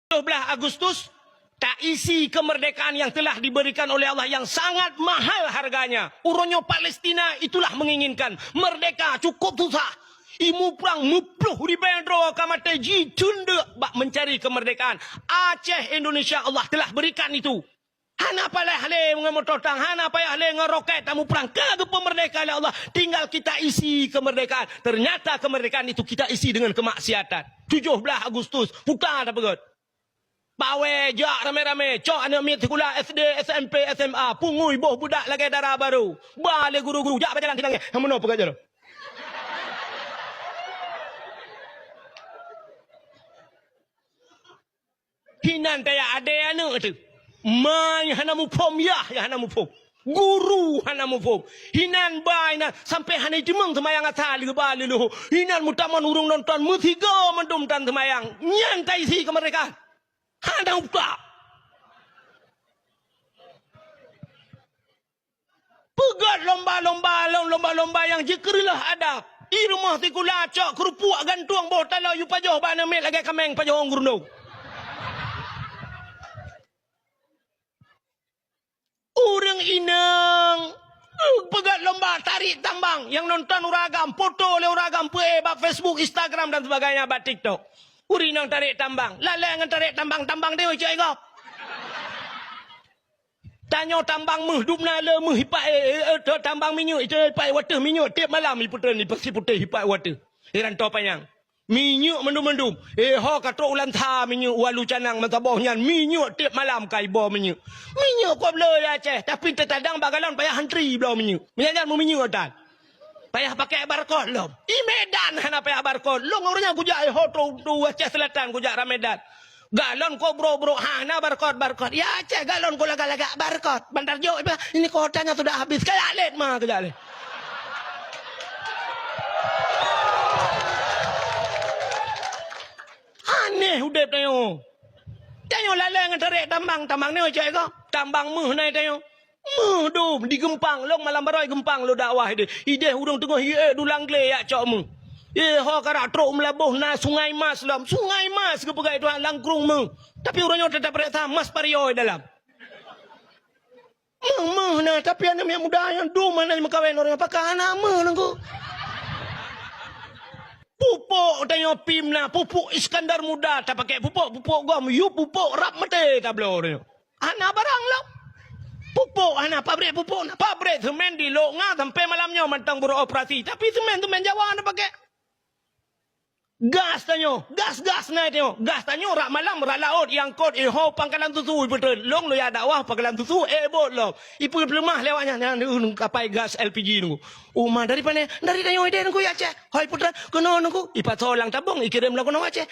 17 Agustus tak isi kemerdekaan yang telah diberikan oleh Allah yang sangat mahal harganya. Uronyo Palestina itulah menginginkan merdeka cukup susah. Imu perang mupluh di bendro kamate ji tunda bak mencari kemerdekaan. Aceh Indonesia Allah telah berikan itu. Hana payah le mengemototang, hana payah le ngeroket tamu perang. Kagak kemerdekaan Allah. Tinggal kita isi kemerdekaan. Ternyata kemerdekaan itu kita isi dengan kemaksiatan. 17 Agustus putar tak pegot. Pawe jak rame-rame, cok anak miat sekolah SD, SMP, SMA, pungui boh budak lagi darah baru. Balik guru-guru, jak berjalan tinangnya. Hamono pegat je. Hinan taya ade anak tu. Mai hana mupom ya hana mupom. Guru hana mupom. Hinan bai na sampai hana dimang semayang atali bali lu. Hinan mutaman urung nonton mutiga mendum tan semayang. Nyantai si kemerdekaan. Hana upah. Pegat lomba-lomba yang jekerilah ada. Di rumah ti kulacak kerupuk gantung boh talau yu pajoh bana mel lagi kameng pajoh ngurno. Orang inang pegat lomba tarik tambang yang nonton uragam, foto oleh uragam bak Facebook, Instagram dan sebagainya, bak TikTok. Urinang tarik tambang, lalang tarik tambang dia cai kau. Tanya tambang dum na le hipai tambang minyak itu hipai water minyak tiap malam ni putra ni pasti putih hipai water. Heran to panyang. Minyak mendum-mendum. Ho katrok ulan tha minyak walu canang mentabah nyan minyak tiap malam kai bo minyak. Minyak kau blur ya Aceh, tapi terkadang bagalon payah hantri belau minyak. Minyak mu minyak tan. Payah pakai barcode lom. I Medan hana payah barcode. Long orangnya kujak ho tu Aceh Selatan kujak Ramedan. Galon ko bro hana barcode. Ya Aceh galon ko laga-laga barcode. Bandar Jo ini kotanya sudah habis. Kayak let mah kejak let. Aneh udep tayo. Tayo lalang tarik tambang ni cai ko. Tambang nai tayo. Dum di Gempang long malam barai Gempang lo dakwah dia. Ide hudung tengah dulang gle ya cok mu. Ho karak truk melabuh na Sungai Mas lam. Sungai Mas ke pegai tuan langkrung mu. Tapi orangnya tetap berkata Mas Pario dalam. Nah tapi anak yang muda yang dum mana mengkawin orang apakah anak nangku. Pupuk tanya pim na pupuk Iskandar muda tak pakai pupuk gom you pupuk rap mete tablo dia. Anak barang lah. Pupuk anak pabrik semen di lo ngah sampai malamnya mantang beroperasi tapi semen Jawa anda pakai. Gas tanyo, gas naik tanyo. Gas tanyo rak malam rak laut yang kot ho pangkalan susu betul. Long lo ya dakwah pangkalan susu bot lo. Ipu lemah lewatnya kapai gas LPG nunggu. Uma dari tanyo ide nunggu ya Aceh. Hoi putra kono nunggu. Ipat solang tabung ikirim lo kono Aceh.